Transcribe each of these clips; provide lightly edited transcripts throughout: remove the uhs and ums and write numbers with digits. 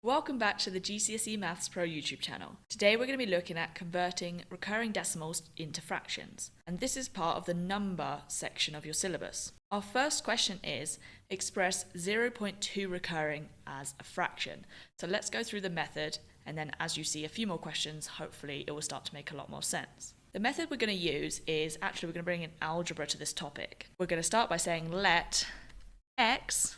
Welcome back to the GCSE Maths Pro YouTube channel. Today we're going to be looking at converting recurring decimals into fractions, and this is part of the number section of your syllabus. Our first question is, express 0.2 recurring as a fraction. So let's go through the method, and then as you see a few more questions, hopefully it will start to make a lot more sense. The method we're going to use is we're going to bring in algebra to this topic. We're going to start by saying let x,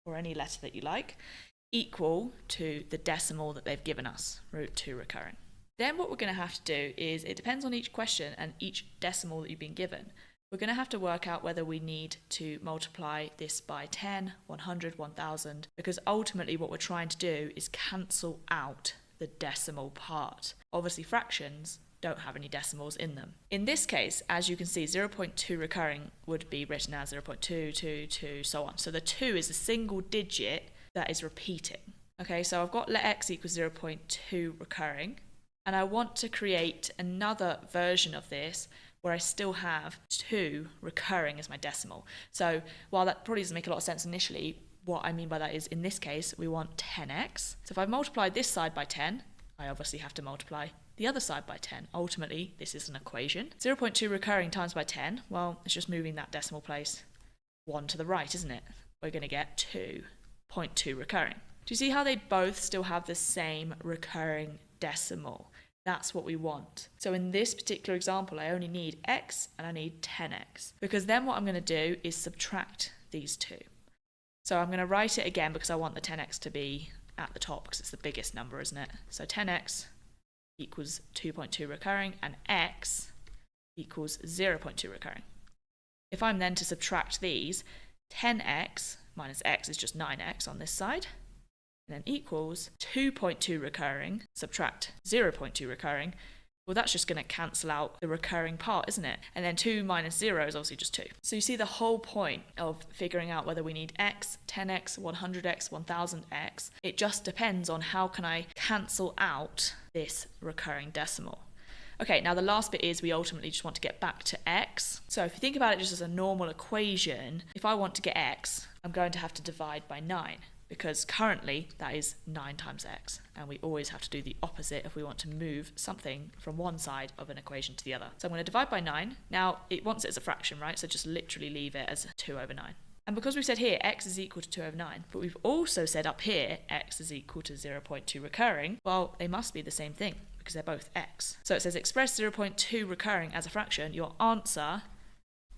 or any letter that you like, equal to the decimal that they've given us, root 2 recurring. Then what we're going to have to do is, it depends on each question and each decimal that you've been given, we're going to have to work out whether we need to multiply this by 10, 100, 1000, because ultimately what we're trying to do is cancel out the decimal part. Obviously fractions don't have any decimals in them. In this case, as you can see, 0.2 recurring would be written as 0.222, so on. So the 2 is a single digit that is repeating. Okay, so I've got let x equals 0.2 recurring, and I want to create another version of this where I still have 2 recurring as my decimal. So while that probably doesn't make a lot of sense initially, what I mean by that is, in this case, we want 10x. So if I've multiplied this side by 10, I obviously have to multiply the other side by 10. Ultimately, this is an equation. 0.2 recurring times by 10, well, it's just moving that decimal place 1 to the right, isn't it? We're going to get 2.2 recurring. Do you see how they both still have the same recurring decimal? That's what we want. So in this particular example, I only need x and I need 10x, because then what I'm going to do is subtract these two. So I'm going to write it again because I want the 10x to be at the top because it's the biggest number, isn't it? So 10x equals 2.2 recurring and x equals 0.2 recurring. If I'm then to subtract these, 10x minus x is just 9x on this side, and then equals 2.2 recurring, subtract 0.2 recurring, well that's just going to cancel out the recurring part, isn't it? And then 2 minus 0 is obviously just 2. So you see the whole point of figuring out whether we need x, 10x, 100x, 1000x, it just depends on how can I cancel out this recurring decimal. Okay, now the last bit is we ultimately just want to get back to x. So if you think about it just as a normal equation, if I want to get x, I'm going to have to divide by 9, because currently that is 9 times x, and we always have to do the opposite if we want to move something from one side of an equation to the other. So I'm going to divide by 9. Now it wants it as a fraction, right? So just literally leave it as 2 over 9. And because we've said here x is equal to 2 over 9, but we've also said up here x is equal to 0.2 recurring, well, they must be the same thing because they're both x. So it says express 0.2 recurring as a fraction. Your answer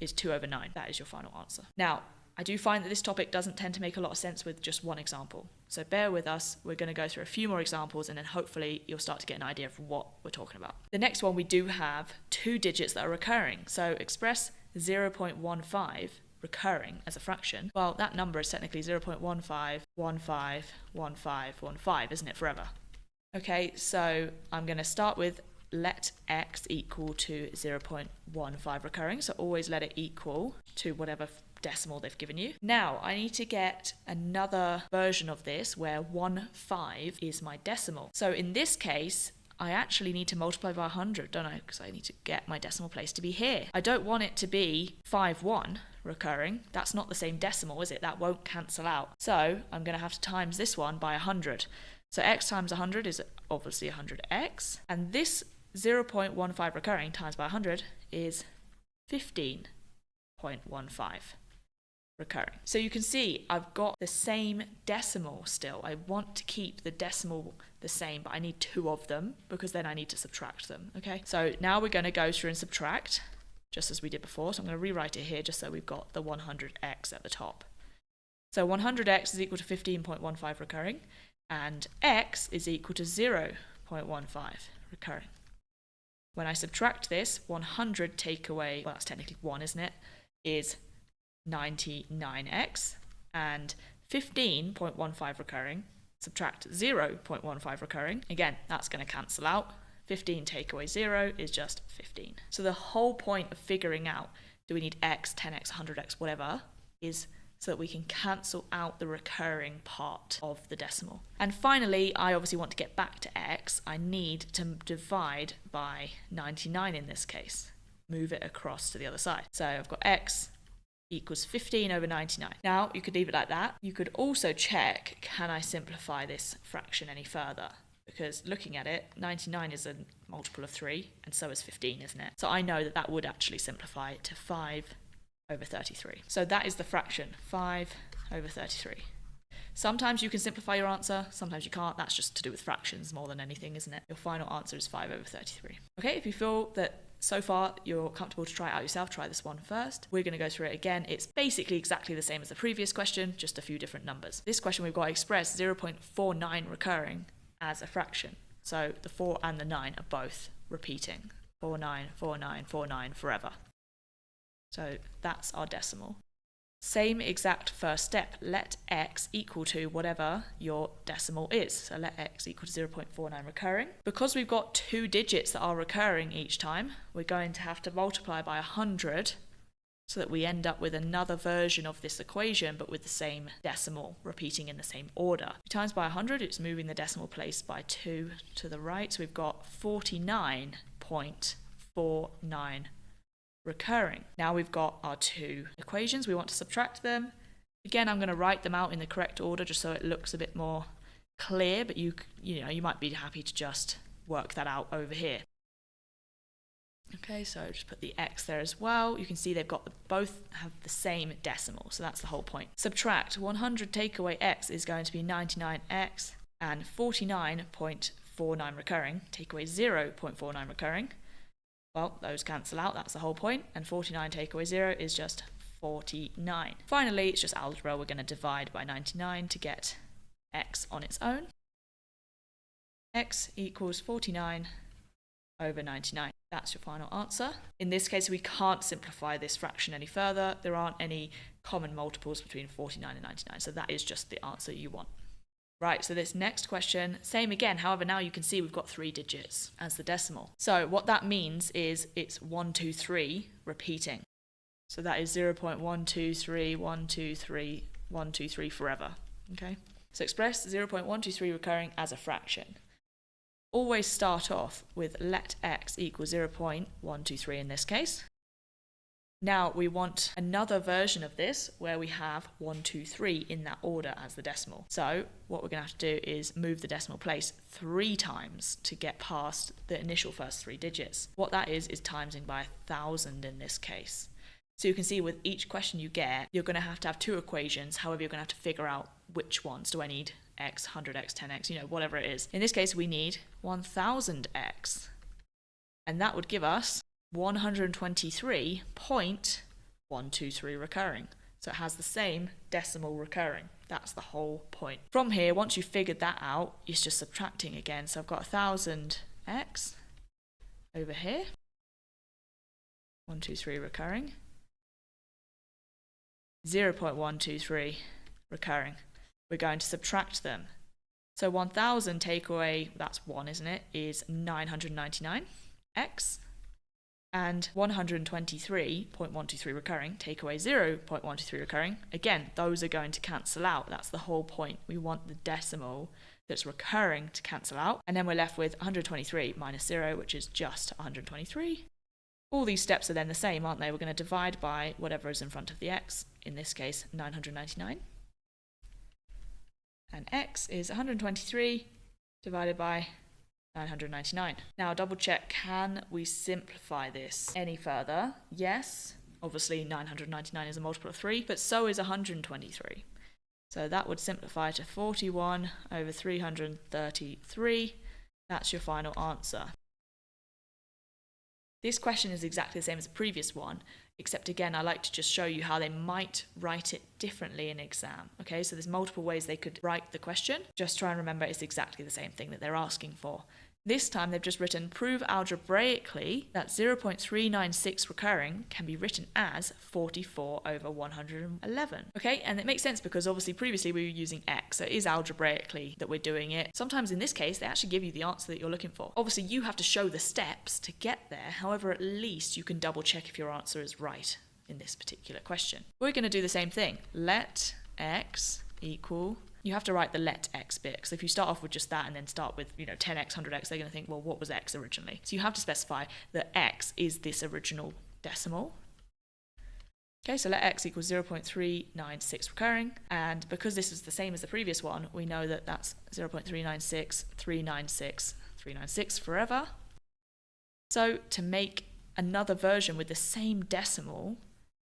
is 2 over 9. That is your final answer. Now, I do find that this topic doesn't tend to make a lot of sense with just one example. So bear with us. We're going to go through a few more examples and then hopefully you'll start to get an idea of what we're talking about. The next one, we do have 2 digits that are recurring. So express 0.15 recurring as a fraction. Well, that number is technically 0.15151515, isn't it, forever? Okay, so I'm going to start with let x equal to 0.15 recurring. So always let it equal to whatever decimal they've given you. Now I need to get another version of this where 15 is my decimal. So in this case, I actually need to multiply by 100, don't I? Because I need to get my decimal place to be here. I don't want it to be 51 recurring. That's not the same decimal, is it? That won't cancel out. So I'm going to have to times this one by 100. So x times 100 is obviously 100x. And this 0.15 recurring times by 100 is 15.15 recurring. So you can see I've got the same decimal still. I want to keep the decimal the same, but I need 2 of them because then I need to subtract them. Okay, so now we're going to go through and subtract just as we did before. So I'm going to rewrite it here just so we've got the 100x at the top. So 100x is equal to 15.15 recurring, and x is equal to 0.15 recurring. When I subtract this, 100 take away, well that's technically 1, isn't it, is 99x, and 15.15 recurring, subtract 0.15 recurring, again that's going to cancel out. 15 take away 0 is just 15. So the whole point of figuring out do we need x, 10x, 100x, whatever, is so that we can cancel out the recurring part of the decimal. And finally, I obviously want to get back to x. I need to divide by 99 in this case. Move it across to the other side. So I've got x equals 15 over 99. Now, you could leave it like that. You could also check, can I simplify this fraction any further? Because looking at it, 99 is a multiple of 3, and so is 15, isn't it? So I know that that would actually simplify to 5 over 33. So that is the fraction, 5 over 33. Sometimes you can simplify your answer, sometimes you can't. That's just to do with fractions more than anything, isn't it? Your final answer is 5 over 33. Okay, if you feel that so far you're comfortable to try it out yourself, try this one first. We're going to go through it again. It's basically exactly the same as the previous question, just a few different numbers. This question we've got to express 0.49 recurring as a fraction. So the 4 and the 9 are both repeating. 49, 49, 49 forever. So that's our decimal. Same exact first step. Let x equal to whatever your decimal is. So let x equal to 0.49 recurring. Because we've got 2 digits that are recurring each time, we're going to have to multiply by 100 so that we end up with another version of this equation, but with the same decimal, repeating in the same order. Times by 100, it's moving the decimal place by 2 to the right. So we've got 49.49 recurring. Now we've got our 2 equations. We want to subtract them. Again, I'm going to write them out in the correct order just so it looks a bit more clear, but you might be happy to just work that out over here. Okay, so just put the x there as well. You can see they've got both have the same decimal, so that's the whole point. Subtract 100 take away x is going to be 99x, and 49.49 recurring take away 0.49 recurring. Well, those cancel out, that's the whole point, and 49 take away 0 is just 49. Finally, it's just algebra. We're going to divide by 99 to get x on its own. X equals 49 over 99. That's your final answer. In this case, we can't simplify this fraction any further. There aren't any common multiples between 49 and 99, so that is just the answer you want. Right, so this next question, same again. However, now you can see we've got 3 digits as the decimal. So what that means is it's 1, 2, 3 repeating. So that is 0.123, 123, 123 forever. Okay? So express 0.123 recurring as a fraction. Always start off with let x equal 0.123 in this case. Now we want another version of this where we have 1, 2, 3 in that order as the decimal. So what we're going to have to do is move the decimal place 3 times to get past the initial first 3 digits. What that is timesing by 1,000 in this case. So you can see with each question you get, you're going to have 2 equations. However, you're going to have to figure out which ones. Do I need x, 100x, 10x, whatever it is. In this case, we need 1000x. And that would give us 123.123 recurring. So it has the same decimal recurring. That's the whole point. From here, once you've figured that out, it's just subtracting again. So I've got 1000x over here. 123 recurring. 0.123 recurring. We're going to subtract them. So 1000 take away, that's 1, isn't it, is 999x. And 123.123 recurring, take away 0.123 recurring. Again, those are going to cancel out. That's the whole point. We want the decimal that's recurring to cancel out. And then we're left with 123 minus 0, which is just 123. All these steps are then the same, aren't they? We're going to divide by whatever is in front of the x, in this case 999. And x is 123 divided by 999. Now double check, can we simplify this any further? Yes, obviously 999 is a multiple of 3, but so is 123. So that would simplify to 41 over 333. That's your final answer. This question is exactly the same as the previous one, except again, I like to just show you how they might write it differently in exam. Okay, so there's multiple ways they could write the question. Just try and remember it's exactly the same thing that they're asking for. This time they've just written, prove algebraically that 0.396 recurring can be written as 44 over 111. Okay, and it makes sense because obviously previously we were using x, so it is algebraically that we're doing it. Sometimes in this case, they actually give you the answer that you're looking for. Obviously you have to show the steps to get there, however, at least you can double check if your answer is right in this particular question. We're going to do the same thing. Let x equal... You have to write the let x bit, because if you start off with just that and then start with 10x, 100x, they're going to think, well, what was x originally? So you have to specify that x is this original decimal. Okay, so let x equals 0.396 recurring, and because this is the same as the previous one, we know that that's 0.396, 396, 396 forever. So to make another version with the same decimal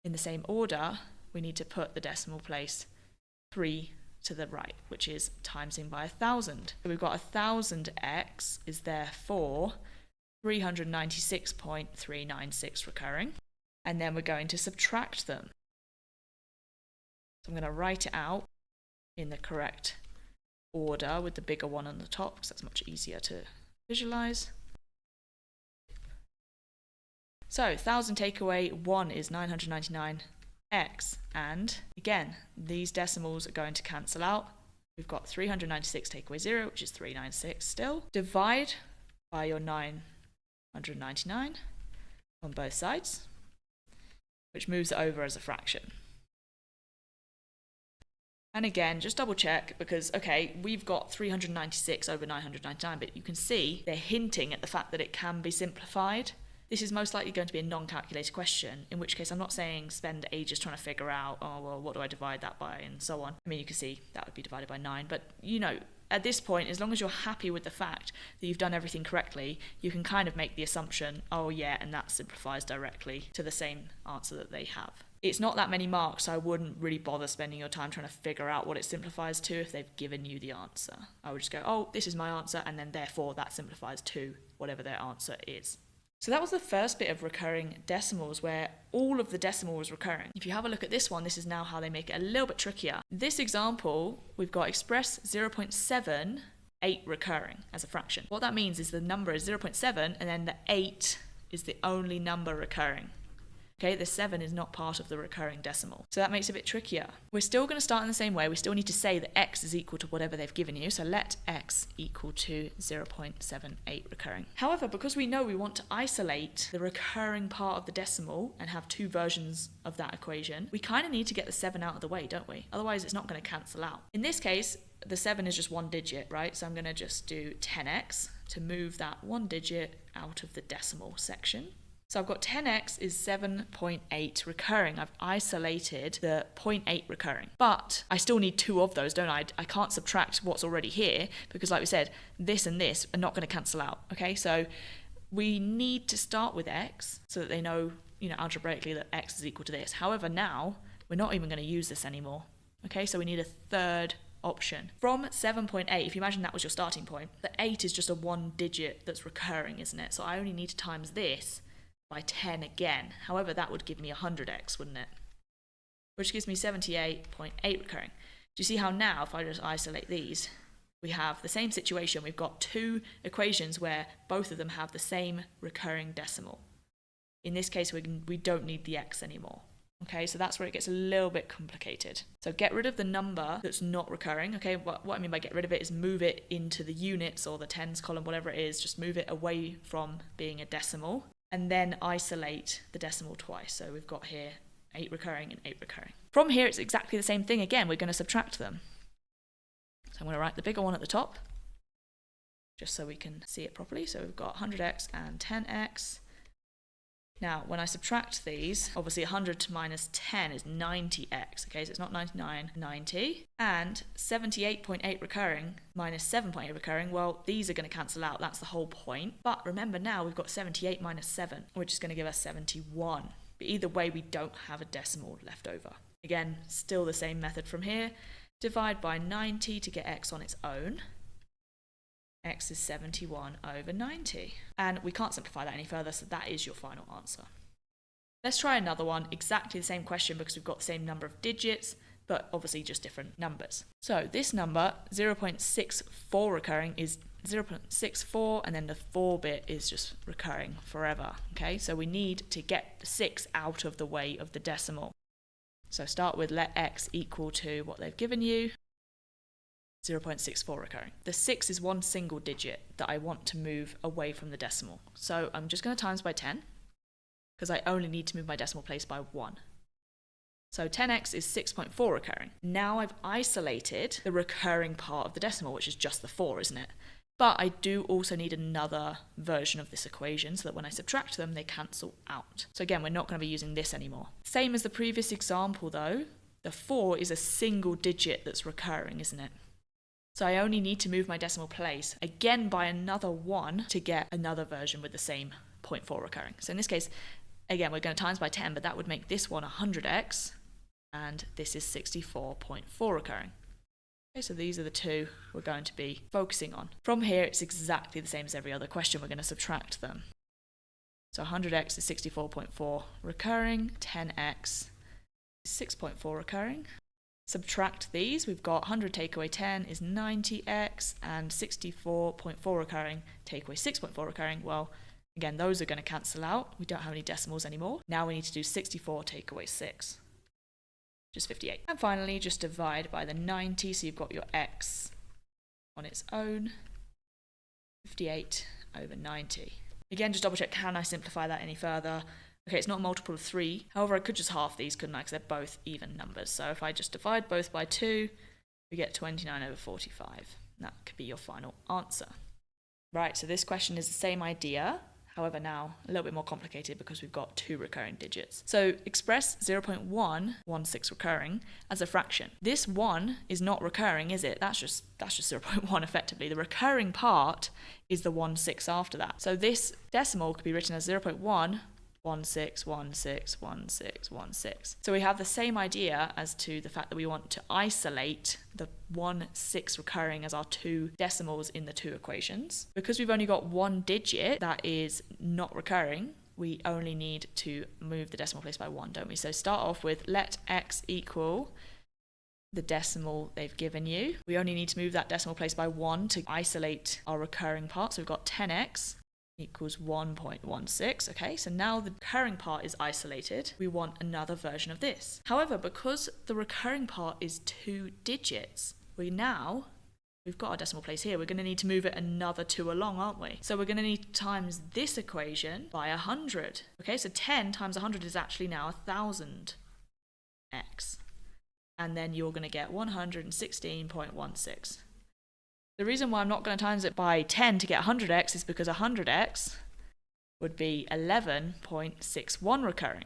in the same order, we need to put the decimal place 3 to the right, which is timesing by 1,000. So we've got 1,000x is therefore 396.396 recurring. And then we're going to subtract them. So I'm going to write it out in the correct order with the bigger one on the top, because that's much easier to visualize. So 1,000 take away 1 is 999x. And again, these decimals are going to cancel out. We've got 396 take away 0, which is 396 still. Divide by your 999 on both sides, which moves it over as a fraction. And again, just double check because, okay, we've got 396 over 999, but you can see they're hinting at the fact that it can be simplified. This is most likely going to be a non-calculated question, in which case I'm not saying spend ages trying to figure out, oh, well, what do I divide that by, and so on. I mean, you can see that would be divided by 9, but you know, at this point, as long as you're happy with the fact that you've done everything correctly, you can kind of make the assumption, oh yeah, and that simplifies directly to the same answer that they have. It's not that many marks, so I wouldn't really bother spending your time trying to figure out what it simplifies to if they've given you the answer. I would just go, oh, this is my answer, and then therefore that simplifies to whatever their answer is. So that was the first bit of recurring decimals, where all of the decimal was recurring. If you have a look at this one, this is now how they make it a little bit trickier. This example, we've got express 0.78 recurring as a fraction. What that means is the number is 0.7 and then the 8 is the only number recurring. Okay, the 7 is not part of the recurring decimal. So that makes it a bit trickier. We're still going to start in the same way. We still need to say that x is equal to whatever they've given you. So let x equal to 0.78 recurring. However, because we know we want to isolate the recurring part of the decimal and have two versions of that equation, we kind of need to get the 7 out of the way, don't we? Otherwise, it's not going to cancel out. In this case, the 7 is just one digit, right? So I'm going to just do 10x to move that one digit out of the decimal section. So I've got 10x is 7.8 recurring. I've isolated the 0.8 recurring. But I still need two of those, don't I? I can't subtract what's already here because, like we said, this and this are not going to cancel out. Okay, so we need to start with x so that they know, algebraically that x is equal to this. However, now we're not even going to use this anymore. Okay, so we need a third option. From 7.8, if you imagine that was your starting point, the 8 is just a one digit that's recurring, isn't it? So I only need to times this by 10 again. However, that would give me 100x, wouldn't it? Which gives me 78.8 recurring. Do you see how now, if I just isolate these, we have the same situation. We've got two equations where both of them have the same recurring decimal. In this case, we don't need the x anymore. Okay, so that's where it gets a little bit complicated. So get rid of the number that's not recurring. Okay, what I mean by get rid of it is move it into the units or the tens column, whatever it is. Just move it away from being a decimal. And then isolate the decimal twice. So we've got here 8 recurring and 8 recurring. From here, it's exactly the same thing again. We're going to subtract them. So I'm going to write the bigger one at the top, just so we can see it properly. So we've got 100x and 10x. Now, when I subtract these, obviously 100 minus 10 is 90x. Okay, so it's not 99, 90. And 78.8 recurring minus 7.8 recurring, well, these are going to cancel out. That's the whole point. But remember now, we've got 78 minus 7, which is going to give us 71. But either way, we don't have a decimal left over. Again, still the same method from here. Divide by 90 to get x on its own. X is 71 over 90. And we can't simplify that any further, so that is your final answer. Let's try another one, exactly the same question because we've got the same number of digits, but obviously just different numbers. So this number, 0.64 recurring, is 0.64, and then the 4 bit is just recurring forever. Okay, so we need to get the 6 out of the way of the decimal. So start with let x equal to what they've given you. 0.64 recurring. The 6 is one single digit that I want to move away from the decimal. So I'm just going to times by 10 because I only need to move my decimal place by 1. So 10x is 6.4 recurring. Now I've isolated the recurring part of the decimal, which is just the 4, isn't it? But I do also need another version of this equation so that when I subtract them, they cancel out. So again, we're not going to be using this anymore. Same as the previous example though, the 4 is a single digit that's recurring, isn't it? So I only need to move my decimal place again by another 1 to get another version with the same 0.4 recurring. So in this case, again, we're going to times by 10, but that would make this one 100x, and this is 64.4 recurring. Okay, so these are the two we're going to be focusing on. From here, it's exactly the same as every other question. We're going to subtract them. So 100x is 64.4 recurring, 10x is 6.4 recurring. Subtract these, we've got 100 take away 10 is 90x, and 64.4 recurring take away 6.4 recurring. Well, again, those are going to cancel out. We don't have any decimals anymore. Now we need to do 64 take away 6. Just 58. And finally, just divide by the 90, so you've got your x on its own, 58 over 90. Again, just double check, can I simplify that any further? Okay, it's not a multiple of 3, however I could just half these, couldn't I, because they're both even numbers. So if I just divide both by 2, we get 29 over 45. That could be your final answer. Right, so this question is the same idea, however now a little bit more complicated because we've got 2 recurring digits. So express 0.116 recurring as a fraction. This 1 is not recurring, is it? That's just 0.1 effectively. The recurring part is the 16 after that. So this decimal could be written as 0.116161616. So we have the same idea as to the fact that we want to isolate the 16 recurring as our 2 decimals in the 2 equations. Because we've only got 1 digit that is not recurring, we only need to move the decimal place by 1, don't we? So start off with let x equal the decimal they've given you. We only need to move that decimal place by 1 to isolate our recurring part. So we've got 10x equals 1.16. Okay, so now the recurring part is isolated. We want another version of this. However, because the recurring part is 2 digits, we've got our decimal place here. We're going to need to move it another 2 along, aren't we? So we're going to need to times this equation by 100. Okay, so 10 times 100 is actually now 1000x. And then you're going to get 116.16. The reason why I'm not going to times it by 10 to get 100x is because 100x would be 11.61 recurring.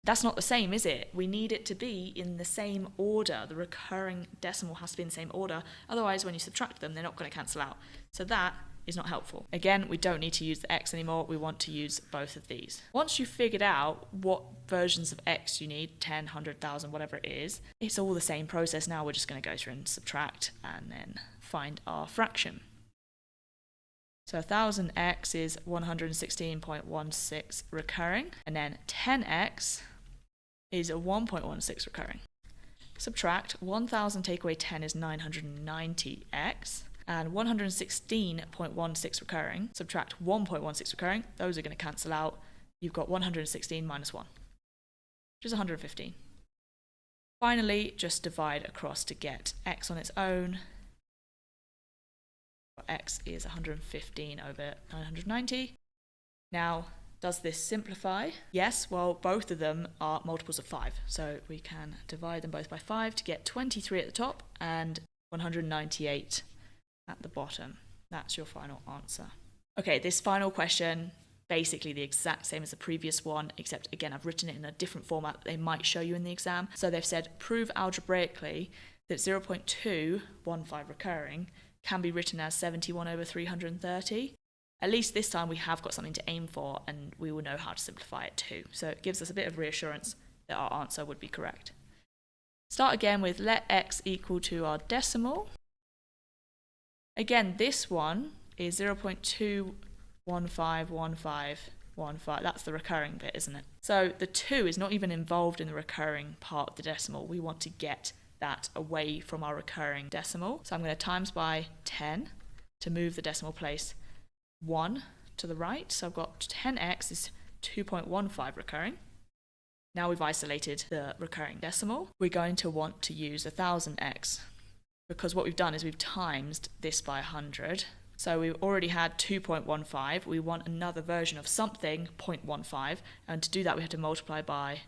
That's not the same, is it? We need it to be in the same order. The recurring decimal has to be in the same order. Otherwise, when you subtract them, they're not going to cancel out. So that is not helpful. Again, we don't need to use the x anymore. We want to use both of these. Once you've figured out what versions of x you need, 10, 100,000, whatever it is, it's all the same process now. We're just going to go through and subtract and then find our fraction. So 1000x is 116.16 recurring, and then 10x is a 1.16 recurring. Subtract 1000 take away 10 is 990x, and 116.16 recurring. Subtract 1.16 recurring. Those are going to cancel out. You've got 116 minus 1, which is 115. Finally, just divide across to get x on its own. X is 115 over 990. Now, does this simplify? Yes, well, both of them are multiples of 5. So we can divide them both by 5 to get 23 at the top and 198 at the bottom. That's your final answer. Okay, this final question, basically the exact same as the previous one, except again, I've written it in a different format that they might show you in the exam. So they've said, prove algebraically that 0.215 recurring can be written as 71 over 330. At least this time we have got something to aim for, and we will know how to simplify it too. So it gives us a bit of reassurance that our answer would be correct. Start again with let x equal to our decimal. Again, this one is 0.2151515. That's the recurring bit, isn't it? So the 2 is not even involved in the recurring part of the decimal. We want to get that away from our recurring decimal. So I'm going to times by 10 to move the decimal place 1 to the right. So I've got 10x is 2.15 recurring. Now we've isolated the recurring decimal. We're going to want to use 1000x because what we've done is we've times this by 100. So we've already had 2.15. We want another version of something, 0.15. And to do that, we have to multiply by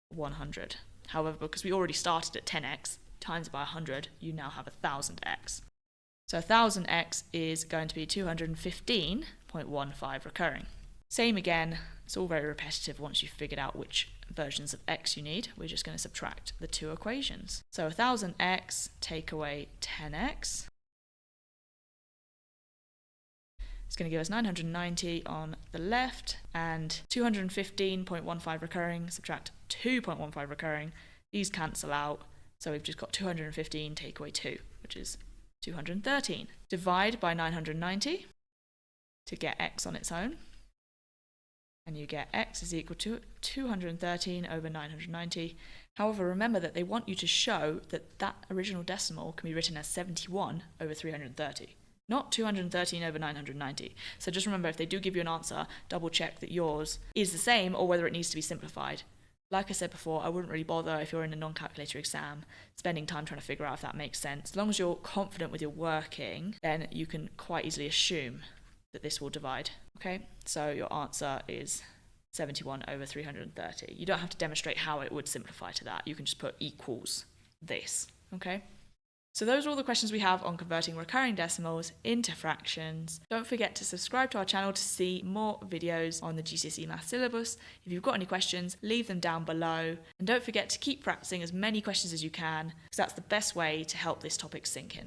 100. However, because we already started at 10x, times by 100, you now have 1000x. So 1000x is going to be 215.15 recurring. Same again, it's all very repetitive once you've figured out which versions of x you need. We're just going to subtract the two equations. So 1000x take away 10x. It's going to give us 990 on the left, and 215.15 recurring, subtract 2.15 recurring. These cancel out, so we've just got 215 take away 2, which is 213. Divide by 990 to get x on its own, and you get x is equal to 213 over 990. However, remember that they want you to show that that original decimal can be written as 71 over 330. Not 213 over 990. So just remember, if they do give you an answer, double check that yours is the same or whether it needs to be simplified. Like I said before, I wouldn't really bother if you're in a non-calculator exam spending time trying to figure out if that makes sense. As long as you're confident with your working, then you can quite easily assume that this will divide. Okay, so your answer is 71 over 330. You don't have to demonstrate how it would simplify to that. You can just put equals this. Okay. So those are all the questions we have on converting recurring decimals into fractions. Don't forget to subscribe to our channel to see more videos on the GCSE math syllabus. If you've got any questions, leave them down below. And don't forget to keep practicing as many questions as you can, because that's the best way to help this topic sink in.